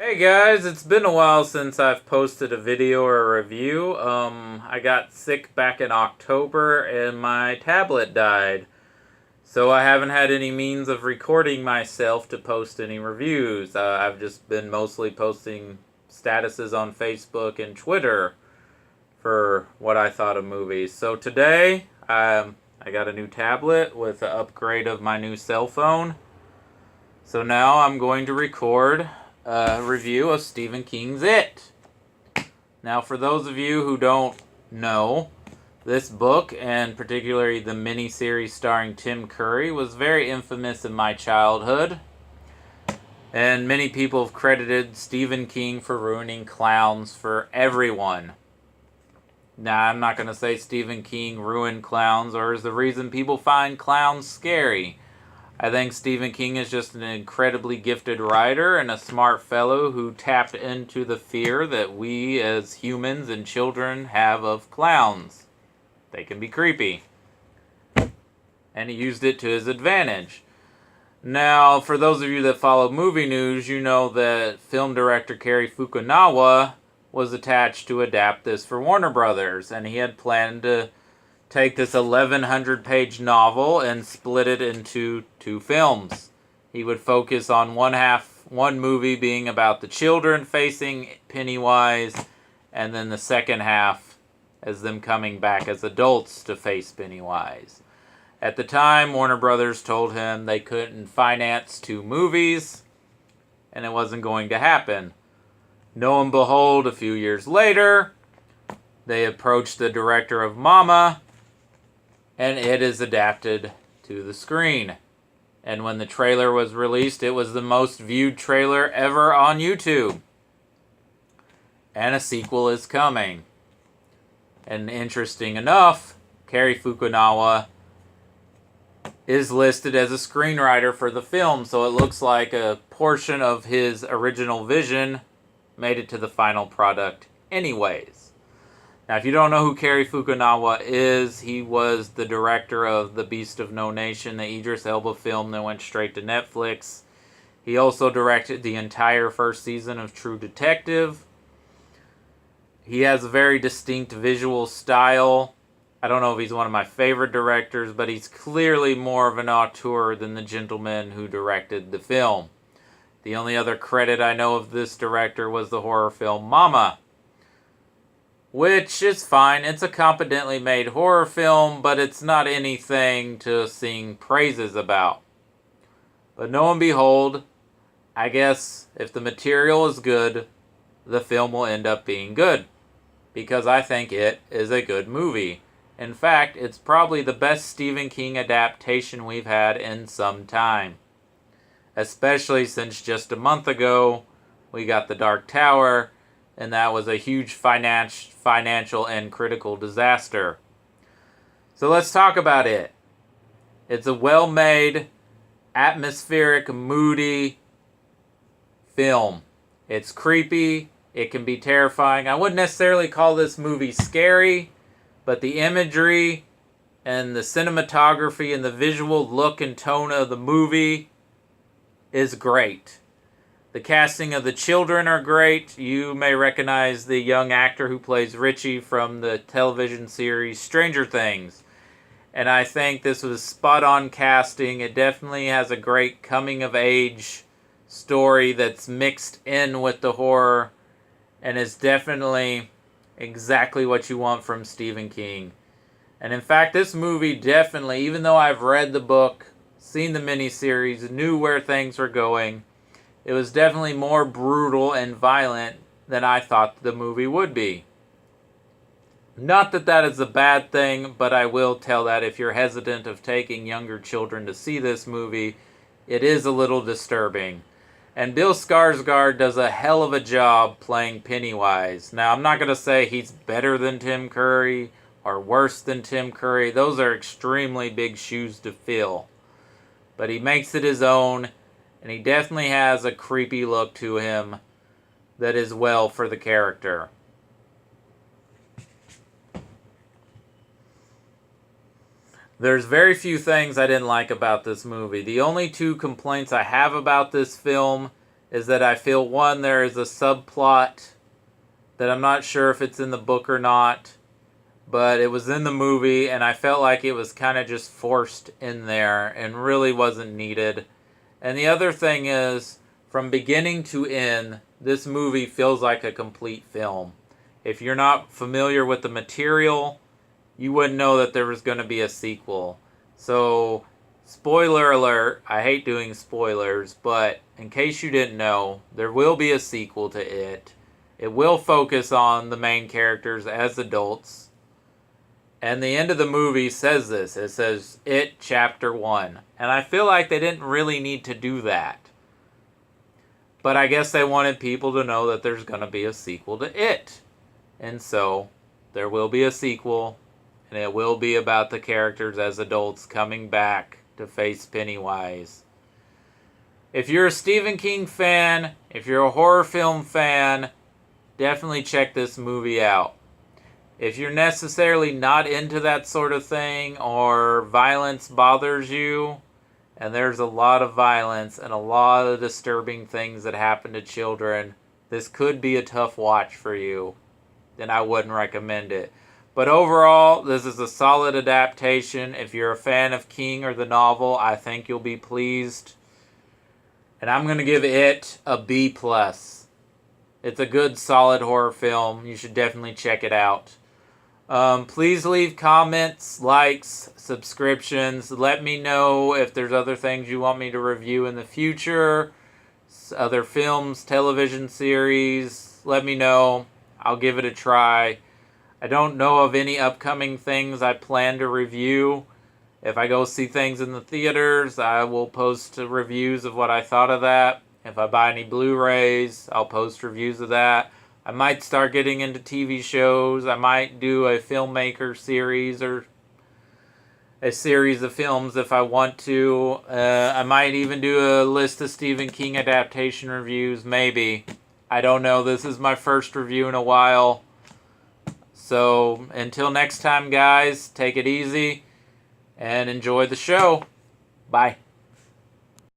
Hey guys, it's been a while since I've posted a video or a review. I got sick back in October and my tablet died. So I haven't had any means of recording myself to post any reviews. I've just been mostly posting statuses on Facebook and Twitter for what I thought of movies. So today, I got a new tablet with an upgrade of my new cell phone. So now I'm going to record a review of Stephen King's It. Now, for those of you who don't know, this book, and particularly the miniseries starring Tim Curry, was very infamous in my childhood. And many people have credited Stephen King for ruining clowns for everyone. Now, I'm not going to say Stephen King ruined clowns or is the reason people find clowns scary. I think Stephen King is just an incredibly gifted writer and a smart fellow who tapped into the fear that we as humans and children have of clowns. They can be creepy. And he used it to his advantage. Now, for those of you that follow movie news, you know that film director Cary Fukunaga was attached to adapt this for Warner Brothers, and he had planned to take this 1,100-page novel and split it into two films. He would focus on one movie being about the children facing Pennywise, and then the second half as them coming back as adults to face Pennywise. At the time, Warner Brothers told him they couldn't finance two movies, and it wasn't going to happen. Lo and behold, a few years later, they approached the director of Mama, and it is adapted to the screen. And when the trailer was released, it was the most viewed trailer ever on YouTube. And a sequel is coming. And interesting enough, Cary Fukunaga is listed as a screenwriter for the film, so it looks like a portion of his original vision made it to the final product anyways. Now, if you don't know who Cary Fukunaga is, he was the director of The Beast of No Nation, the Idris Elba film that went straight to Netflix. He also directed the entire first season of True Detective. He has a very distinct visual style. I don't know if he's one of my favorite directors, but he's clearly more of an auteur than the gentleman who directed the film. The only other credit I know of this director was the horror film Mama, which is fine. It's a competently made horror film, but it's not anything to sing praises about. But lo and behold, I guess if the material is good, the film will end up being good. Because I think it is a good movie. In fact, it's probably the best Stephen King adaptation we've had in some time. Especially since just a month ago, we got The Dark Tower, and that was a huge financial and critical disaster. So let's talk about it. It's a well-made, atmospheric, moody film. It's creepy. It can be terrifying. I wouldn't necessarily call this movie scary, but the imagery and the cinematography and the visual look and tone of the movie is great. The casting of the children are great. You may recognize the young actor who plays Richie from the television series Stranger Things. And I think this was spot-on casting. It definitely has a great coming-of-age story that's mixed in with the horror and is definitely exactly what you want from Stephen King. And in fact, this movie definitely, even though I've read the book, seen the miniseries, knew where things were going, it was definitely more brutal and violent than I thought the movie would be. Not that that is a bad thing, but I will tell that if you're hesitant of taking younger children to see this movie, it is a little disturbing. And Bill Skarsgård does a hell of a job playing Pennywise. Now, I'm not going to say he's better than Tim Curry or worse than Tim Curry. Those are extremely big shoes to fill. But he makes it his own, and he definitely has a creepy look to him that is well for the character. There's very few things I didn't like about this movie. The only two complaints I have about this film is that I feel, one, there is a subplot that I'm not sure if it's in the book or not, but it was in the movie, and I felt like it was kind of just forced in there and really wasn't needed. And the other thing is, from beginning to end, this movie feels like a complete film. If you're not familiar with the material, you wouldn't know that there was going to be a sequel. So, spoiler alert, I hate doing spoilers, but in case you didn't know, there will be a sequel to it. It will focus on the main characters as adults. And the end of the movie says this. It says, It Chapter 1. And I feel like they didn't really need to do that. But I guess they wanted people to know that there's going to be a sequel to It. And so, there will be a sequel. And it will be about the characters as adults coming back to face Pennywise. If you're a Stephen King fan, if you're a horror film fan, definitely check this movie out. If you're necessarily not into that sort of thing, or violence bothers you, and there's a lot of violence and a lot of disturbing things that happen to children, this could be a tough watch for you, then I wouldn't recommend it. But overall, this is a solid adaptation. If you're a fan of King or the novel, I think you'll be pleased. And I'm going to give it a B+. It's a good, solid horror film. You should definitely check it out. Please leave comments, likes, subscriptions. Let me know if there's other things you want me to review in the future. Other films, television series. Let me know. I'll give it a try. I don't know of any upcoming things I plan to review. If I go see things in the theaters, I will post reviews of what I thought of that. If I buy any Blu-rays, I'll post reviews of that. I might start getting into TV shows. I might do a filmmaker series or a series of films if I want to. I might even do a list of Stephen King adaptation reviews, maybe. I don't know. This is my first review in a while. So, until next time, guys, take it easy and enjoy the show. Bye.